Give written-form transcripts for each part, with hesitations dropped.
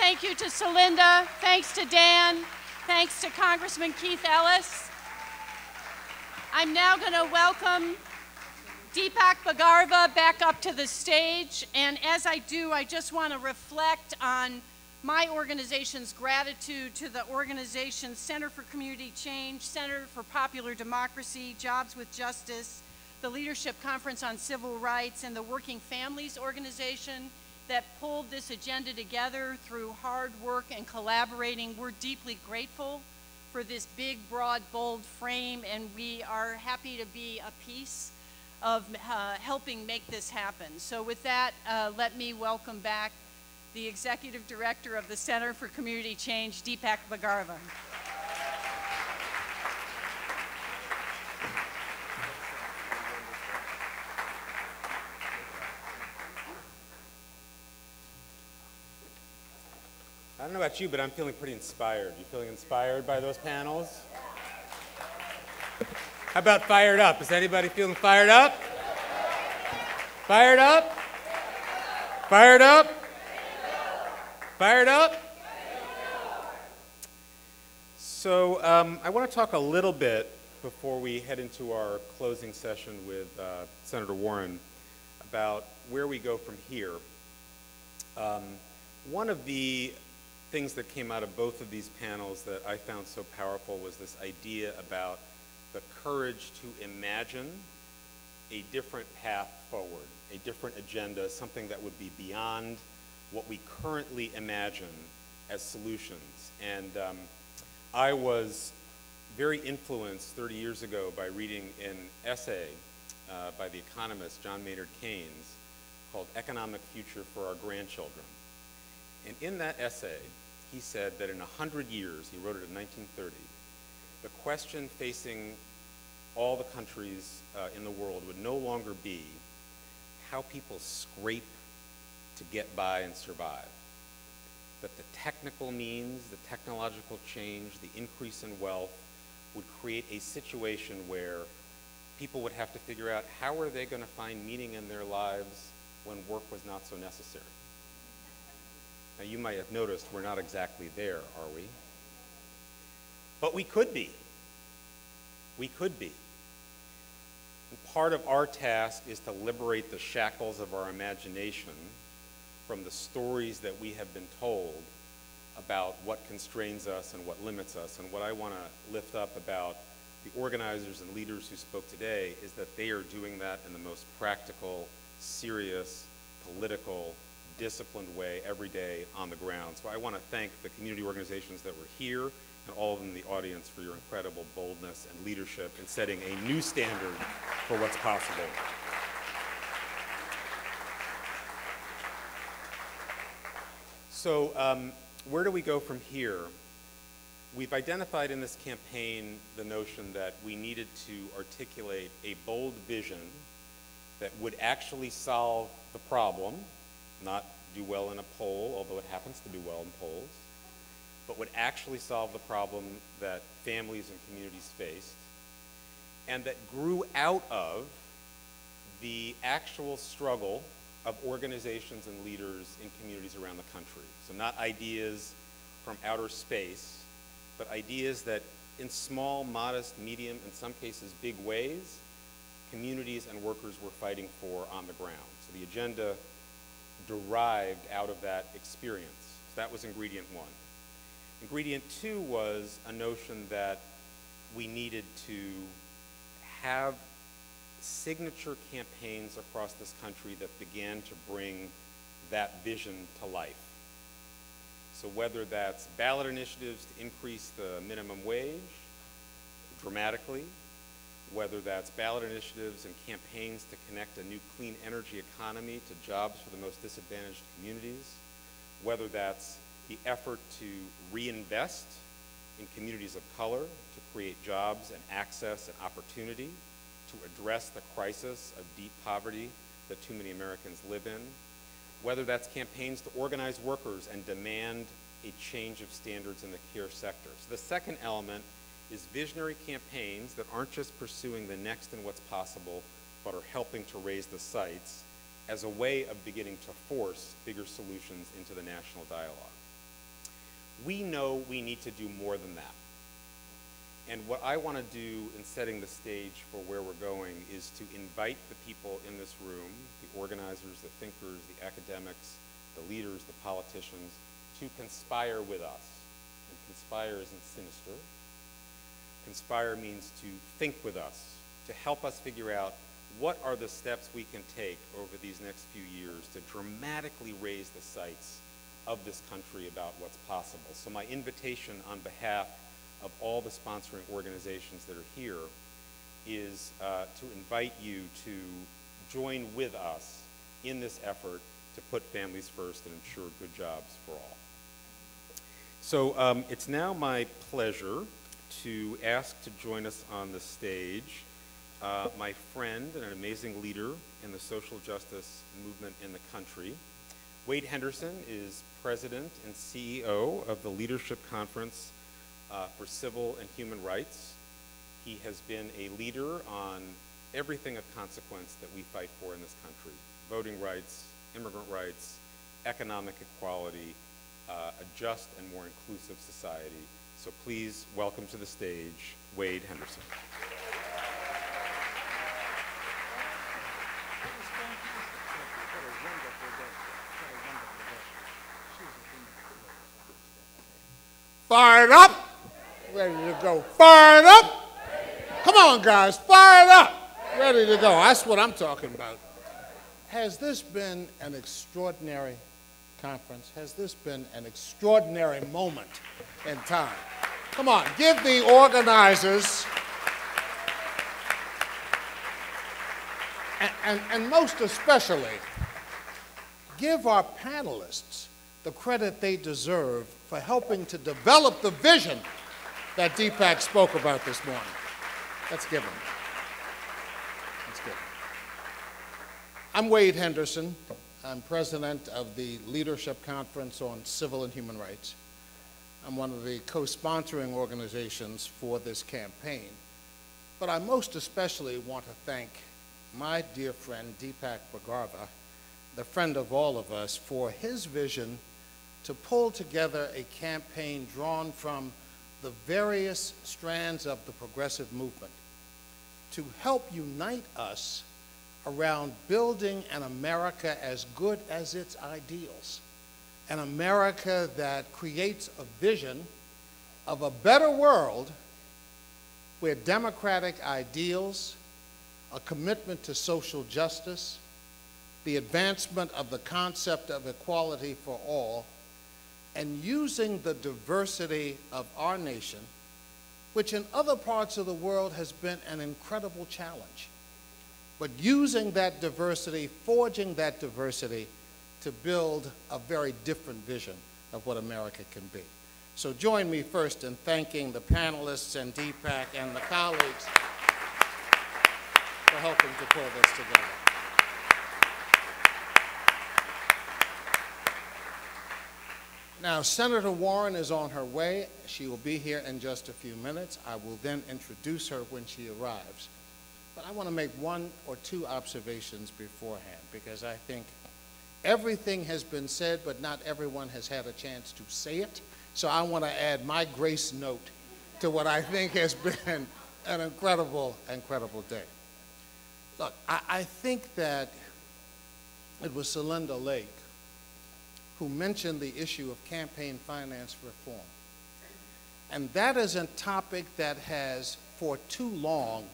Thank you to Celinda. Thanks to Dan. Thanks to Congressman Keith Ellis. I'm now going to welcome Deepak Bhagarva back up to the stage. And as I do, I just want to reflect on my organization's gratitude to the organization's Center for Community Change, Center for Popular Democracy, Jobs with Justice, the Leadership Conference on Civil Rights, and the Working Families Organization that pulled this agenda together through hard work and collaborating. We're deeply grateful for this big, broad, bold frame, and we are happy to be a piece of helping make this happen. So with that, let me welcome back the Executive Director of the Center for Community Change, Deepak Bhagarva. I don't know about you, but I'm feeling pretty inspired. You feeling inspired by those panels? How about fired up? Is anybody feeling fired up? Fired up? Fired up? Fired up? So I want to talk a little bit before we head into our closing session with Senator Warren about where we go from here. One of the things that came out of both of these panels that I found so powerful was this idea about the courage to imagine a different path forward, a different agenda, something that would be beyond what we currently imagine as solutions. And I was very influenced 30 years ago by reading an essay by the economist John Maynard Keynes called Economic Future for Our Grandchildren. And in that essay, he said that in 100 years, he wrote it in 1930, the question facing all the countries in the world would no longer be how people scrape to get by and survive. But the technical means, the technological change, the increase in wealth would create a situation where people would have to figure out how are they going to find meaning in their lives when work was not so necessary. Now, you might have noticed we're not exactly there, are we? But we could be. We could be. And part of our task is to liberate the shackles of our imagination from the stories that we have been told about what constrains us and what limits us. And what I want to lift up about the organizers and leaders who spoke today is that they are doing that in the most practical, serious, political, disciplined way every day on the ground. So I want to thank the community organizations that were here and all of them in the audience for your incredible boldness and leadership in setting a new standard for what's possible. So where do we go from here? We've identified in this campaign the notion that we needed to articulate a bold vision that would actually solve the problem, not do well in a poll, although it happens to do well in polls, but would actually solve the problem that families and communities faced, and that grew out of the actual struggle of organizations and leaders in communities around the country. So not ideas from outer space, but ideas that in small, modest, medium, in some cases big ways, communities and workers were fighting for on the ground. So the agenda derived out of that experience. So that was ingredient one. Ingredient two was a notion that we needed to have signature campaigns across this country that began to bring that vision to life. So whether that's ballot initiatives to increase the minimum wage dramatically, whether that's ballot initiatives and campaigns to connect a new clean energy economy to jobs for the most disadvantaged communities, whether that's the effort to reinvest in communities of color to create jobs and access and opportunity, to address the crisis of deep poverty that too many Americans live in, whether that's campaigns to organize workers and demand a change of standards in the care sector. So the second element is visionary campaigns that aren't just pursuing the next and what's possible, but are helping to raise the sights as a way of beginning to force bigger solutions into the national dialogue. We know we need to do more than that. And what I want to do in setting the stage for where we're going is to invite the people in this room, the organizers, the thinkers, the academics, the leaders, the politicians, to conspire with us. And conspire isn't sinister. Conspire means to think with us, to help us figure out what are the steps we can take over these next few years to dramatically raise the sights of this country about what's possible. So my invitation on behalf of all the sponsoring organizations that are here is to invite you to join with us in this effort to put families first and ensure good jobs for all. So it's now my pleasure to ask to join us on the stage my friend and an amazing leader in the social justice movement in the country. Wade Henderson is president and CEO of the Leadership Conference for Civil and Human Rights. He has been a leader on everything of consequence that we fight for in this country: voting rights, immigrant rights, economic equality, a just and more inclusive society. So please welcome to the stage Wade Henderson. Fired up, ready to go. Fired up. Come on, guys, fired up, ready to go. That's what I'm talking about. Has this been an extraordinary conference? Has this been an extraordinary moment in time? Come on, give the organizers and most especially, give our panelists the credit they deserve for helping to develop the vision that Deepak spoke about this morning. Let's give them. Let's give them. I'm Wade Henderson. I'm president of the Leadership Conference on Civil and Human Rights. I'm one of the co-sponsoring organizations for this campaign. But I most especially want to thank my dear friend Deepak Bhargava, the friend of all of us, for his vision to pull together a campaign drawn from the various strands of the progressive movement to help unite us around building an America as good as its ideals, an America that creates a vision of a better world where democratic ideals, a commitment to social justice, the advancement of the concept of equality for all, and using the diversity of our nation, which in other parts of the world has been an incredible challenge, but using that diversity, forging that diversity to build a very different vision of what America can be. So join me first in thanking the panelists and Deepak and the colleagues for helping to pull this together. Now, Senator Warren is on her way. She will be here in just a few minutes. I will then introduce her when she arrives. But I want to make one or two observations beforehand, because I think everything has been said, but not everyone has had a chance to say it. So I want to add my grace note to what I think has been an incredible, incredible day. Look, I think that it was Celinda Lake who mentioned the issue of campaign finance reform. And that is a topic that has, for too long,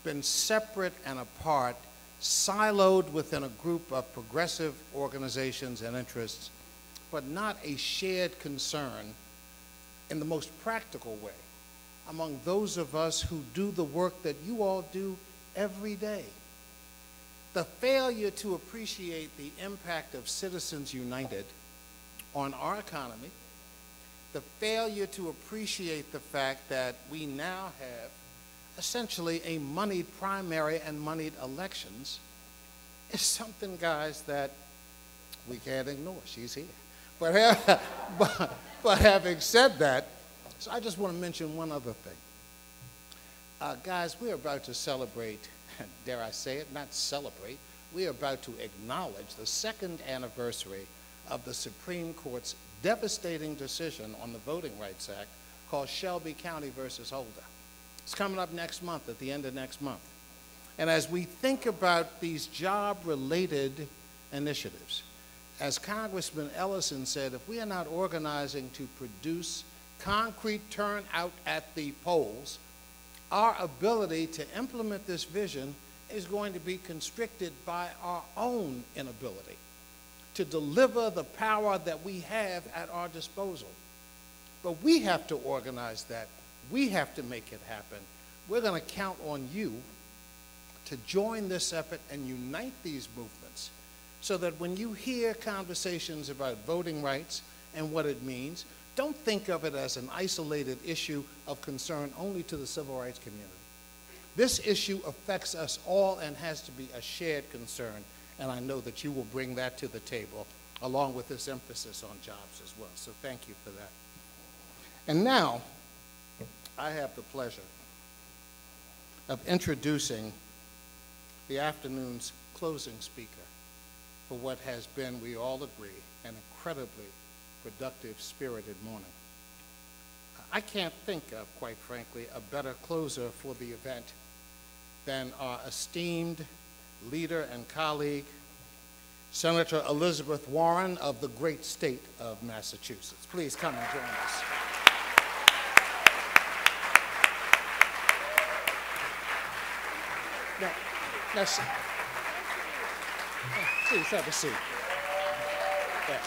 been separate and apart, siloed within a group of progressive organizations and interests, but not a shared concern in the most practical way among those of us who do the work that you all do every day. The failure to appreciate the impact of Citizens United on our economy, the failure to appreciate the fact that we now have essentially a moneyed primary and moneyed elections is something, guys, that we can't ignore. She's here. But having said that, so I just want to mention one other thing. Guys, we're about to celebrate, dare I say it, not celebrate, we are about to acknowledge the 2nd anniversary of the Supreme Court's devastating decision on the Voting Rights Act called Shelby County versus Holder. It's coming up next month, at the end of next month. And as we think about these job-related initiatives, as Congressman Ellison said, if we are not organizing to produce concrete turnout at the polls, our ability to implement this vision is going to be constricted by our own inability to deliver the power that we have at our disposal. But we have to organize that. We have to make it happen. We're going to count on you to join this effort and unite these movements so that when you hear conversations about voting rights and what it means, don't think of it as an isolated issue of concern only to the civil rights community. This issue affects us all and has to be a shared concern, and I know that you will bring that to the table along with this emphasis on jobs as well. So thank you for that. And now, I have the pleasure of introducing the afternoon's closing speaker for what has been, we all agree, an incredibly productive, spirited morning. I can't think of, quite frankly, a better closer for the event than our esteemed leader and colleague, Senator Elizabeth Warren of the great state of Massachusetts. Please come and join us. Now, please have a seat. Yeah.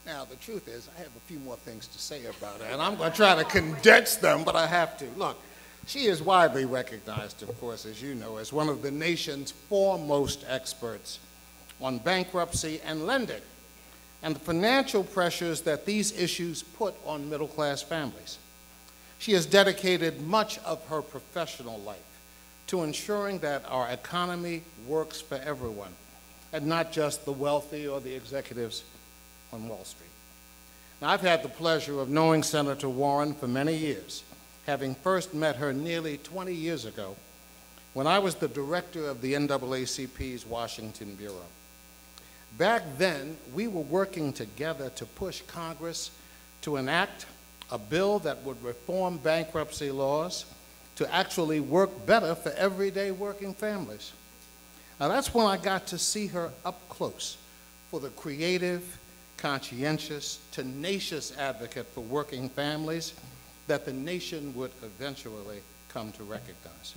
Now, the truth is, I have a few more things to say about her, and I'm going to try to condense them, but I have to. Look, she is widely recognized, of course, as you know, as one of the nation's foremost experts on bankruptcy and lending and the financial pressures that these issues put on middle-class families. She has dedicated much of her professional life to ensuring that our economy works for everyone, and not just the wealthy or the executives on Wall Street. Now, I've had the pleasure of knowing Senator Warren for many years, having first met her nearly 20 years ago when I was the director of the NAACP's Washington Bureau. Back then, we were working together to push Congress to enact a bill that would reform bankruptcy laws to actually work better for everyday working families. Now, that's when I got to see her up close for the creative, conscientious, tenacious advocate for working families that the nation would eventually come to recognize.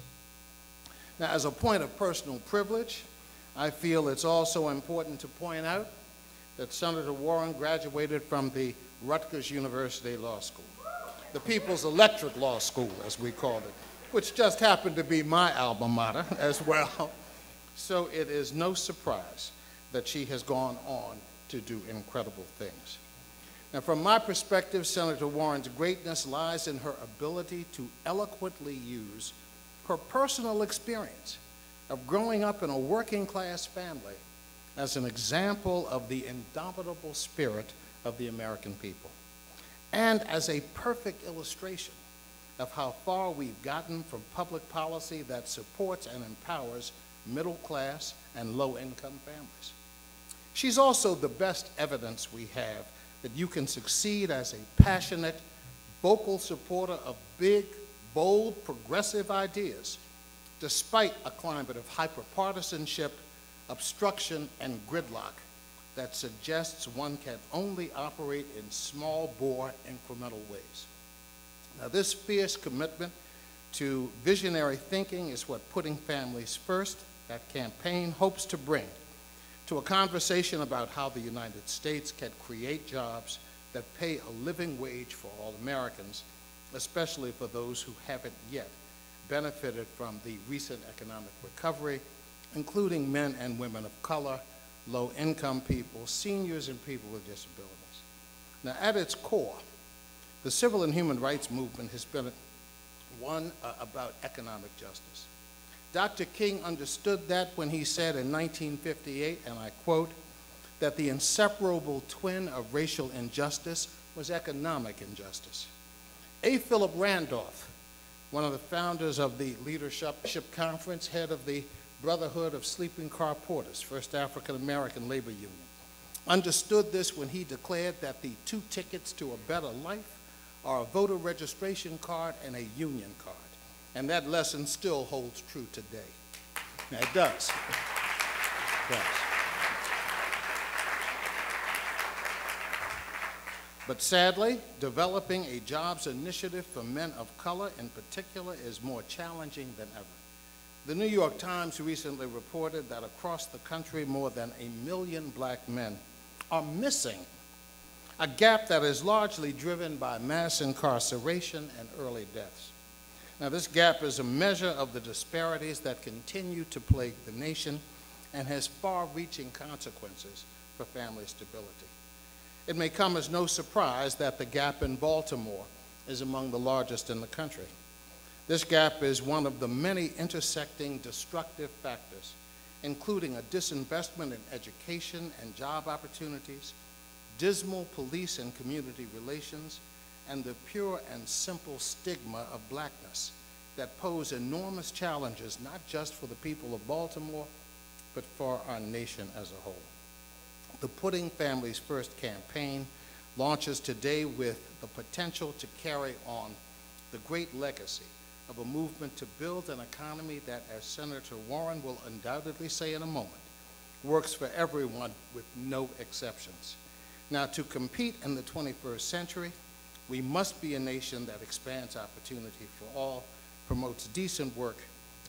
Now, as a point of personal privilege, I feel it's also important to point out that Senator Warren graduated from the Rutgers University Law School, the People's Electric Law School, as we called it, which just happened to be my alma mater as well. So it is no surprise that she has gone on to do incredible things. Now, from my perspective, Senator Warren's greatness lies in her ability to eloquently use her personal experience of growing up in a working-class family as an example of the indomitable spirit of the American people, and as a perfect illustration of how far we've gotten from public policy that supports and empowers middle-class and low-income families. She's also the best evidence we have that you can succeed as a passionate, vocal supporter of big, bold, progressive ideas, despite a climate of hyperpartisanship, obstruction, and gridlock that suggests one can only operate in small-bore, incremental ways. Now, this fierce commitment to visionary thinking is what Putting Families First, that campaign, hopes to bring to a conversation about how the United States can create jobs that pay a living wage for all Americans, especially for those who haven't yet benefited from the recent economic recovery, including men and women of color, low-income people, seniors, and people with disabilities. Now, at its core, the civil and human rights movement has been one about economic justice. Dr. King understood that when he said in 1958, and I quote, that the inseparable twin of racial injustice was economic injustice. A. Philip Randolph, one of the founders of the Leadership Conference, head of the Brotherhood of Sleeping Car Porters, first African-American labor union, understood this when he declared that the 2 tickets to a better life are a voter registration card and a union card. And that lesson still holds true today. Now, it does. It does. But sadly, developing a jobs initiative for men of color in particular is more challenging than ever. The New York Times recently reported that across the country, more than 1 million black men are missing, a gap that is largely driven by mass incarceration and early deaths. Now, this gap is a measure of the disparities that continue to plague the nation and has far-reaching consequences for family stability. It may come as no surprise that the gap in Baltimore is among the largest in the country. This gap is one of the many intersecting destructive factors, including a disinvestment in education and job opportunities, dismal police and community relations, and the pure and simple stigma of blackness that pose enormous challenges not just for the people of Baltimore, but for our nation as a whole. The Putting Families First campaign launches today with the potential to carry on the great legacy of a movement to build an economy that, as Senator Warren will undoubtedly say in a moment, works for everyone with no exceptions. Now, to compete in the 21st century, we must be a nation that expands opportunity for all, promotes decent work,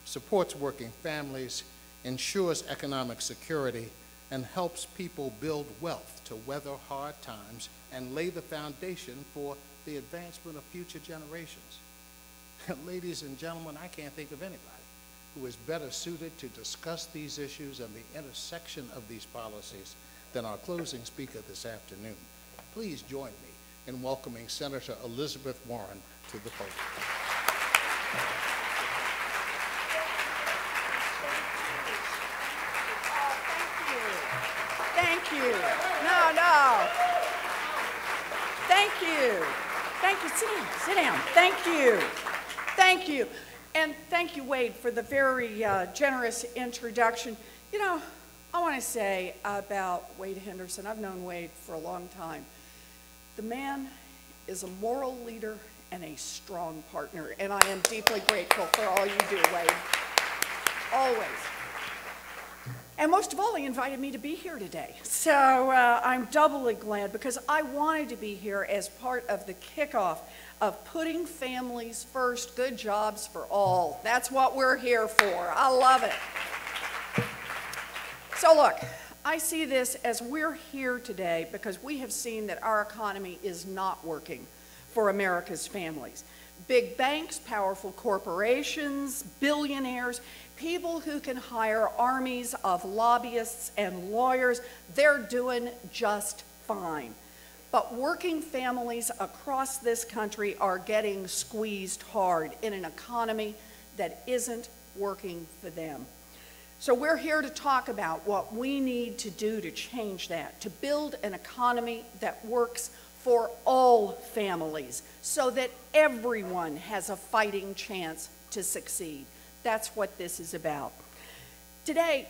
supports working families, ensures economic security, and helps people build wealth to weather hard times and lay the foundation for the advancement of future generations. Ladies and gentlemen, I can't think of anybody who is better suited to discuss these issues and the intersection of these policies than our closing speaker this afternoon. Please join me in welcoming Senator Elizabeth Warren to the podium. Thank you. No. Thank you. Thank you. Sit down. Thank you. Thank you. And thank you, Wade, for the very generous introduction. You know, I want to say about Wade Henderson, I've known Wade for a long time. The man is a moral leader and a strong partner, and I am deeply grateful for all you do, Wade. Always. And most of all, he invited me to be here today. So I'm doubly glad because I wanted to be here as part of the kickoff of Putting Families First, Good Jobs for All. That's what we're here for. I love it. So look, I see this as we're here today because we have seen that our economy is not working for America's families. Big banks, powerful corporations, billionaires, people who can hire armies of lobbyists and lawyers, they're doing just fine. But working families across this country are getting squeezed hard in an economy that isn't working for them. So we're here to talk about what we need to do to change that, to build an economy that works for all families so that everyone has a fighting chance to succeed. That's what this is about. Today,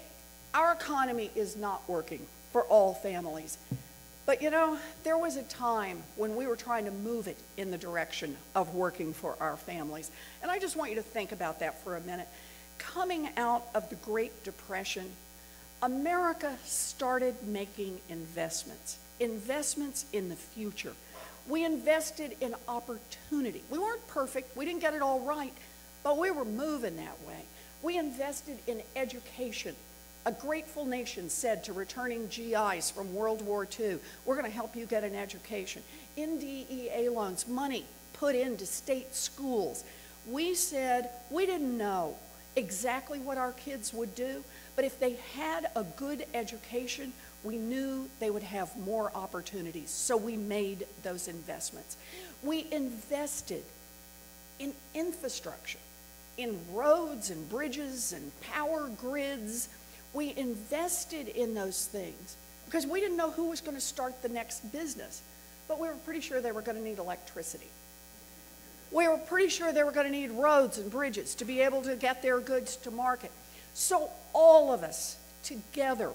our economy is not working for all families. But you know, there was a time when we were trying to move it in the direction of working for our families. And I just want you to think about that for a minute. Coming out of the Great Depression, America started making investments in the future. We invested in opportunity. We weren't perfect, we didn't get it all right, but we were moving that way. We invested in education. A grateful nation said to returning GIs from World War II, we're going to help you get an education. NDEA loans, money put into state schools. We said we didn't know exactly what our kids would do, but if they had a good education, we knew they would have more opportunities, so we made those investments. We invested in infrastructure, in roads and bridges and power grids. We invested in those things because we didn't know who was going to start the next business, but we were pretty sure they were going to need electricity. We were pretty sure they were going to need roads and bridges to be able to get their goods to market. So all of us together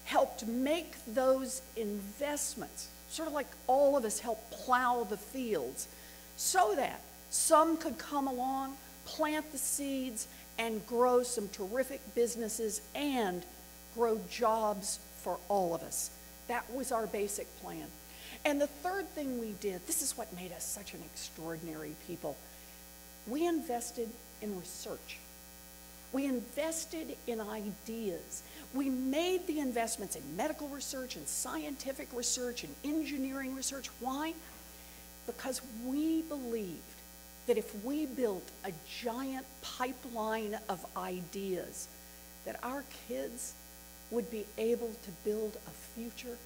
helped make those investments, sort of like all of us helped plow the fields, so that some could come along, plant the seeds, and grow some terrific businesses and grow jobs for all of us. That was our basic plan. And the third thing we did, this is what made us such an extraordinary people, we invested in research. We invested in ideas. We made the investments in medical research and scientific research and engineering research. Why? Because we believed that if we built a giant pipeline of ideas, that our kids would be able to build a future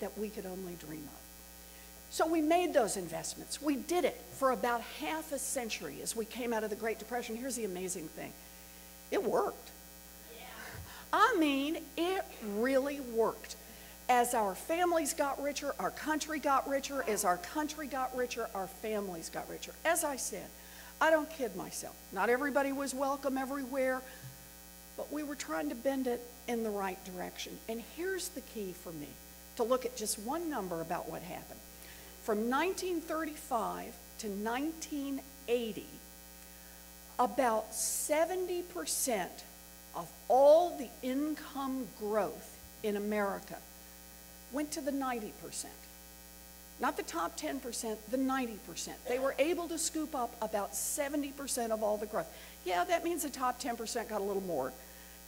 that we could only dream of. So we made those investments. We did it for about half a century as we came out of the Great Depression. Here's the amazing thing. It worked. I mean, it really worked. As our families got richer, our country got richer. As our country got richer, our families got richer. As I said, I don't kid myself. Not everybody was welcome everywhere, but we were trying to bend it in the right direction. And here's the key for me, to look at just one number about what happened. From 1935 to 1980, about 70% of all the income growth in America went to the 90%. Not the top 10%, the 90%. They were able to scoop up about 70% of all the growth. Yeah, that means the top 10% got a little more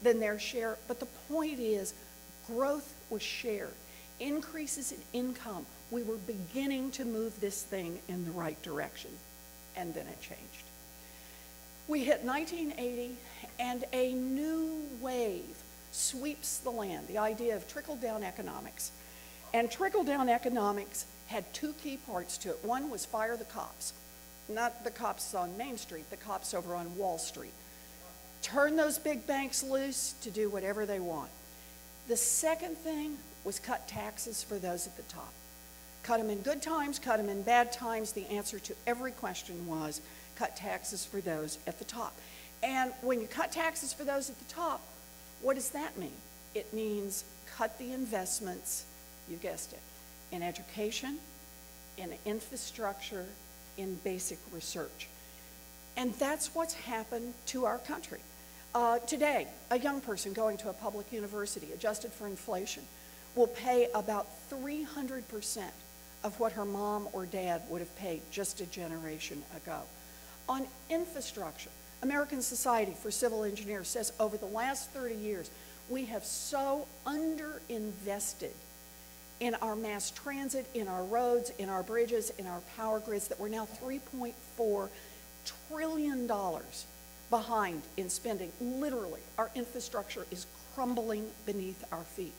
than their share, but the point is growth was shared. Increases in income. We were beginning to move this thing in the right direction, and then it changed. We hit 1980, and a new wave sweeps the land, the idea of trickle-down economics. And trickle-down economics had two key parts to it. One was fire the cops, not the cops on Main Street, the cops over on Wall Street. Turn those big banks loose to do whatever they want. The second thing was cut taxes for those at the top. Cut them in good times, cut them in bad times. The answer to every question was cut taxes for those at the top. And when you cut taxes for those at the top, what does that mean? It means cut the investments, you guessed it, in education, in infrastructure, in basic research. And that's what's happened to our country. Today, a young person going to a public university, adjusted for inflation, will pay about 300% of what her mom or dad would have paid just a generation ago. On infrastructure, American Society for Civil Engineers says over the last 30 years, we have so underinvested in our mass transit, in our roads, in our bridges, in our power grids, that we're now $3.4 trillion behind in spending. Literally, our infrastructure is crumbling beneath our feet.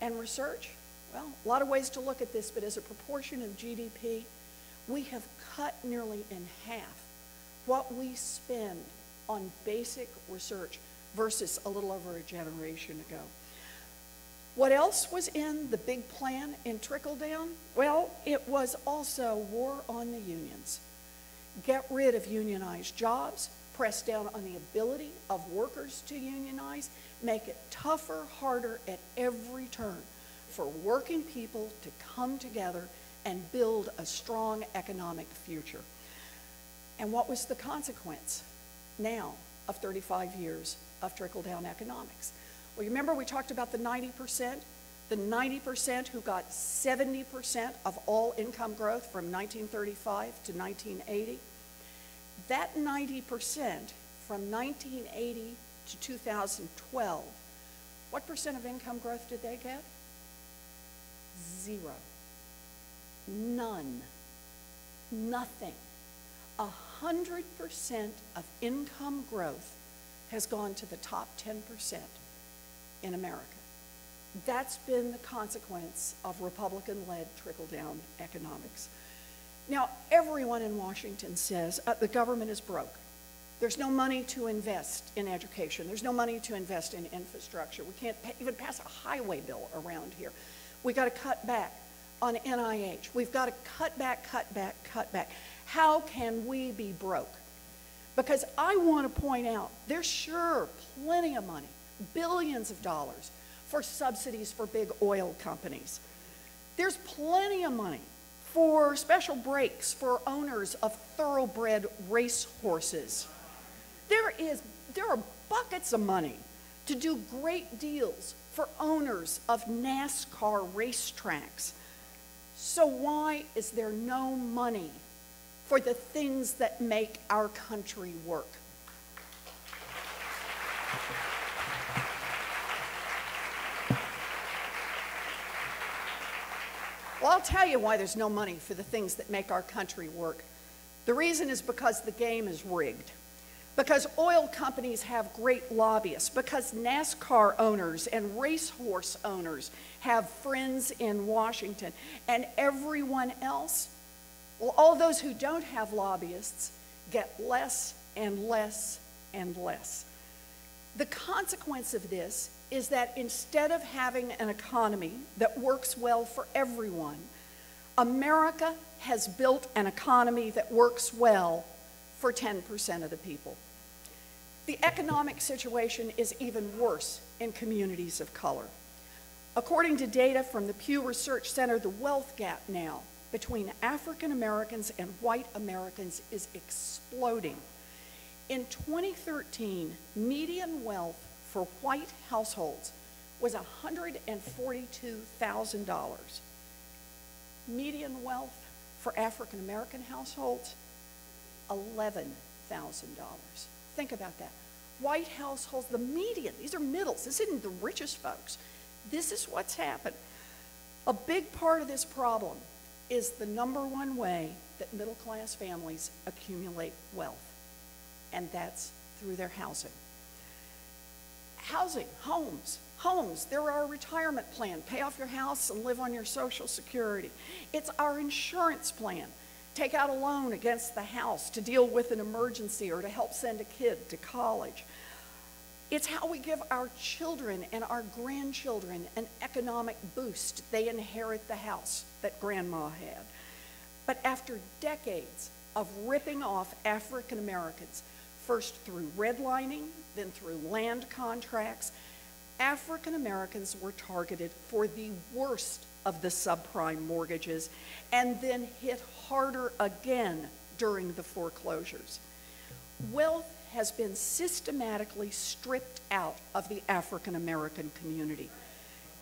And research, well, a lot of ways to look at this, but as a proportion of GDP, we have cut nearly in half what we spend on basic research versus a little over a generation ago. What else was in the big plan in trickle-down? Well, it was also war on the unions. Get rid of unionized jobs, press down on the ability of workers to unionize, make it tougher, harder at every turn for working people to come together and build a strong economic future. And what was the consequence now of 35 years of trickle-down economics? Well, you remember we talked about the 90%? The 90% who got 70% of all income growth from 1935 to 1980? That 90% from 1980 to 2012, what percent of income growth did they get? Zero. None. Nothing. 100% of income growth has gone to the top 10% in America. That's been the consequence of Republican-led trickle-down economics. Now, everyone in Washington says the government is broke. There's no money to invest in education. There's no money to invest in infrastructure. We can't even pass a highway bill around here. We got to cut back on NIH. We've got to cut back, cut back, cut back. How can we be broke? because I want to point out there's sure plenty of money, billions of dollars, for subsidies for big oil companies. There's plenty of money for special breaks for owners of thoroughbred race horses. There are buckets of money to do great deals for owners of NASCAR racetracks. So why is there no money for the things that make our country work? Well, I'll tell you why there's no money for the things that make our country work. The reason is because the game is rigged. Because oil companies have great lobbyists, because NASCAR owners and racehorse owners have friends in Washington, and everyone else, well, all those who don't have lobbyists get less and less and less. The consequence of this is that instead of having an economy that works well for everyone, America has built an economy that works well for 10% of the people. The economic situation is even worse in communities of color. According to data from the Pew Research Center, the wealth gap now between African Americans and white Americans is exploding. In 2013, median wealth for white households was $142,000. Median wealth for African American households, $11,000. Think about that. White households, the median, these are middles, this isn't the richest folks. This is what's happened. A big part of this problem is the number-one way that middle-class families accumulate wealth, and that's through their housing. Housing, homes, they're our retirement plan. Pay off your house and live on your Social Security. It's our insurance plan. Take out a loan against the house to deal with an emergency or to help send a kid to college. It's how we give our children and our grandchildren an economic boost. They inherit the house that grandma had. But after decades of ripping off African Americans, first through redlining, then through land contracts, African Americans were targeted for the worst of the subprime mortgages and then hit harder again during the foreclosures. Wealth has been systematically stripped out of the African American community.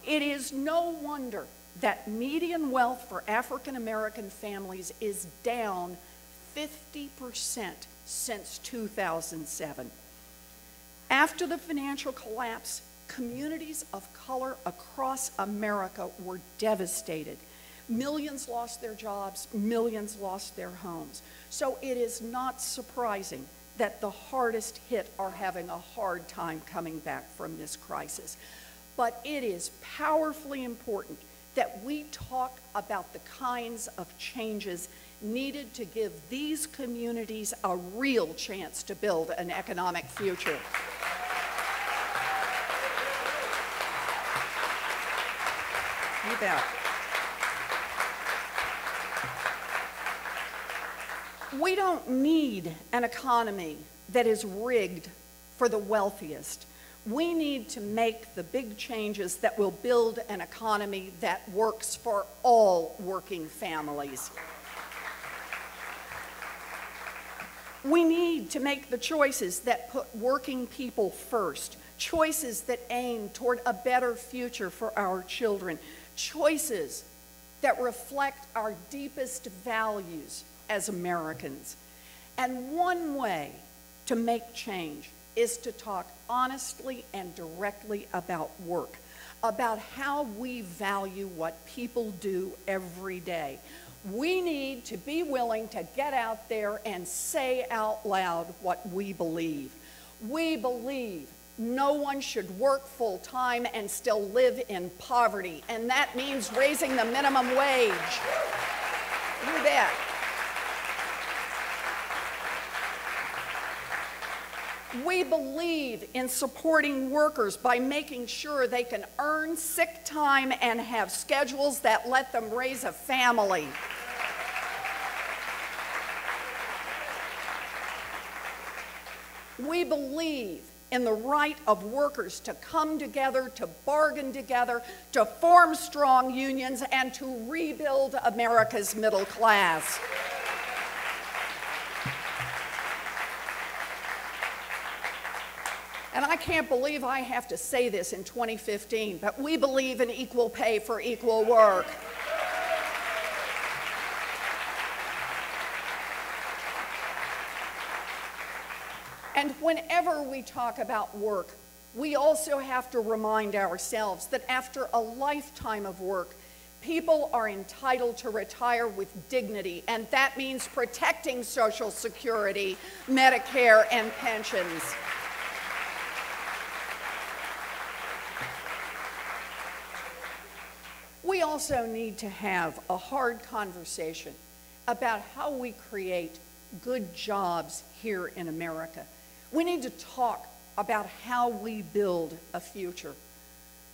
It is no wonder that median wealth for African American families is down 50% since 2007. After the financial collapse, communities of color across America were devastated. Millions lost their jobs, millions lost their homes. So it is not surprising that the hardest hit are having a hard time coming back from this crisis. But it is powerfully important that we talk about the kinds of changes needed to give these communities a real chance to build an economic future. You bet. We don't need an economy that is rigged for the wealthiest. We need to make the big changes that will build an economy that works for all working families. We need to make the choices that put working people first, choices that aim toward a better future for our children, choices that reflect our deepest values as Americans. And one way to make change is to talk honestly and directly about work, about how we value what people do every day. We need to be willing to get out there and say out loud what we believe. We believe no one should work full-time and still live in poverty, and that means raising the minimum wage. You bet. We believe in supporting workers by making sure they can earn sick time and have schedules that let them raise a family. We believe in the right of workers to come together, to bargain together, to form strong unions, and to rebuild America's middle class. And I can't believe I have to say this in 2015, but we believe in equal pay for equal work. And whenever we talk about work, we also have to remind ourselves that after a lifetime of work, people are entitled to retire with dignity, and that means protecting Social Security, Medicare, and pensions. We also need to have a hard conversation about how we create good jobs here in America. We need to talk about how we build a future.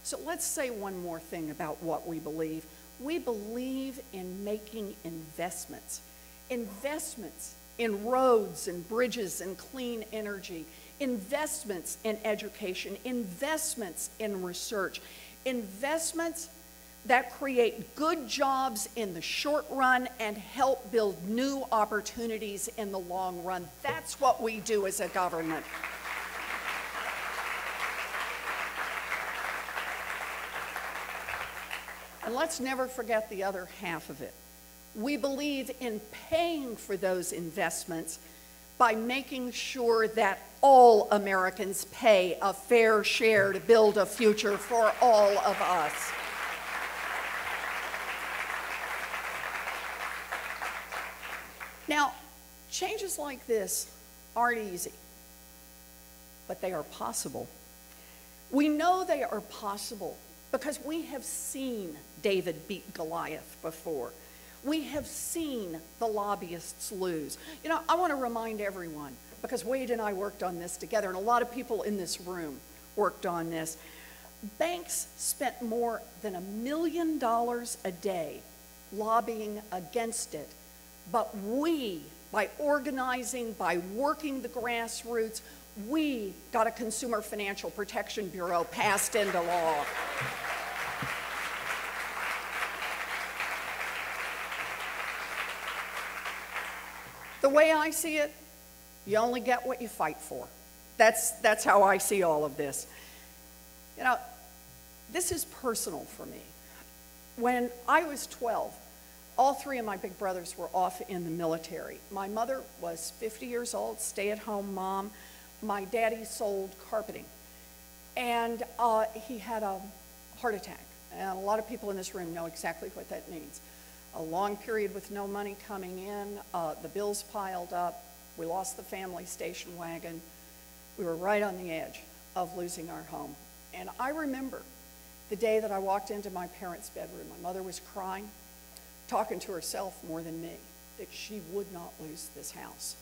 So let's say one more thing about what we believe. We believe in making investments. Investments in roads and bridges and clean energy. Investments in education. Investments in research. Investments that create good jobs in the short run and help build new opportunities in the long run. That's what we do as a government. And let's never forget the other half of it. We believe in paying for those investments by making sure that all Americans pay a fair share to build a future for all of us. Now, changes like this aren't easy, but they are possible. We know they are possible because we have seen David beat Goliath before. We have seen the lobbyists lose. You know, I want to remind everyone, because Wade and I worked on this together, and a lot of people in this room worked on this. Banks spent more than $1 million a day lobbying against it. But we, by organizing, by working the grassroots, we got a Consumer Financial Protection Bureau passed into law. The way I see it, you only get what you fight for. That's how I see all of this. You know, this is personal for me. When I was 12, all three of my big brothers were off in the military. My mother was 50 years old, stay-at-home mom. My daddy sold carpeting. And he had a heart attack. And a lot of people in this room know exactly what that means. A long period with no money coming in, the bills piled up, we lost the family station wagon. We were right on the edge of losing our home. And I remember the day that I walked into my parents' bedroom. My mother was crying, talking to herself more than me, that she would not lose this house.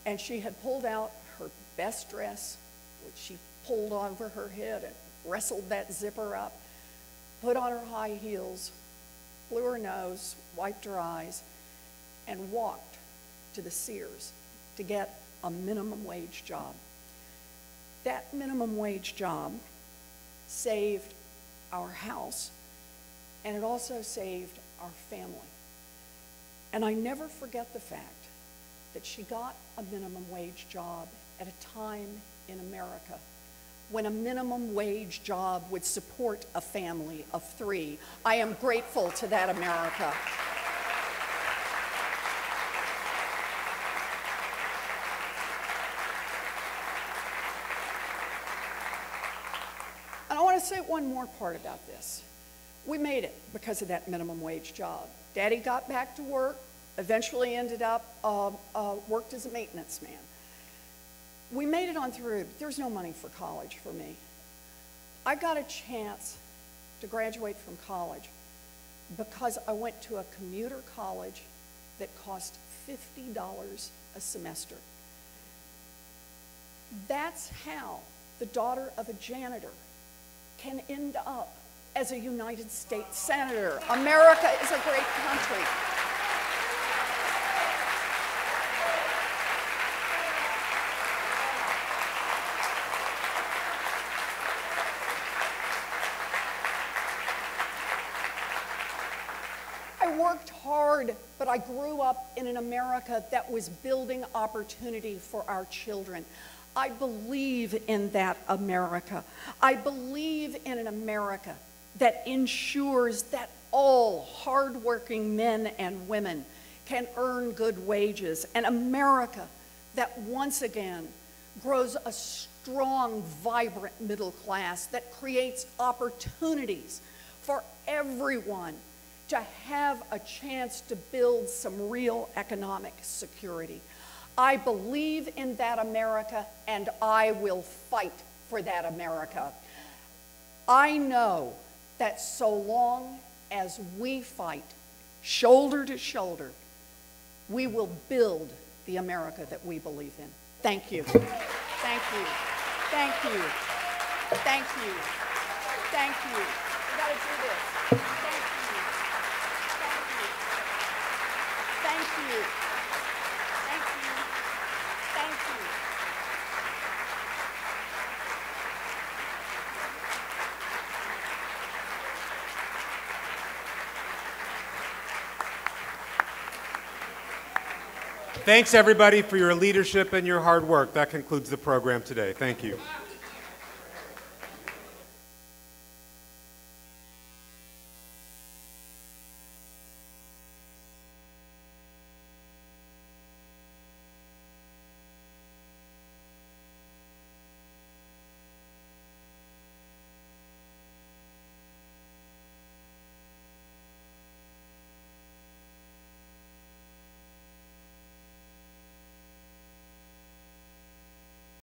And she had pulled out her best dress, which she pulled over her head and wrestled that zipper up, put on her high heels, blew her nose, wiped her eyes, and walked to the Sears to get a minimum wage job. That minimum wage job saved our house, and it also saved our family. And I never forget the fact that she got a minimum wage job at a time in America when a minimum wage job would support a family of 3. I am grateful to that America. And I want to say one more part about this. We made it because of that minimum wage job. Daddy got back to work, eventually ended up, worked as a maintenance man. We made it on through. There was no money for college for me. I got a chance to graduate from college because I went to a commuter college that cost $50 a semester. That's how the daughter of a janitor can end up as a United States Senator. America is a great country. worked hard, but I grew up in an America that was building opportunity for our children. I believe in that America. I believe in an America that ensures that all hardworking men and women can earn good wages. An America that once again grows a strong, vibrant middle class that creates opportunities for everyone to have a chance to build some real economic security. I believe in that America, and I will fight for that America. I know that so long as we fight shoulder to shoulder, we will build the America that we believe in. Thank you. Thank you. Thank you. Thank you. Thank you. We gotta do this. Thank you. Thank you. Thank you. Thank you. Thanks, everybody, for your leadership and your hard work. That concludes the program today. Thank you.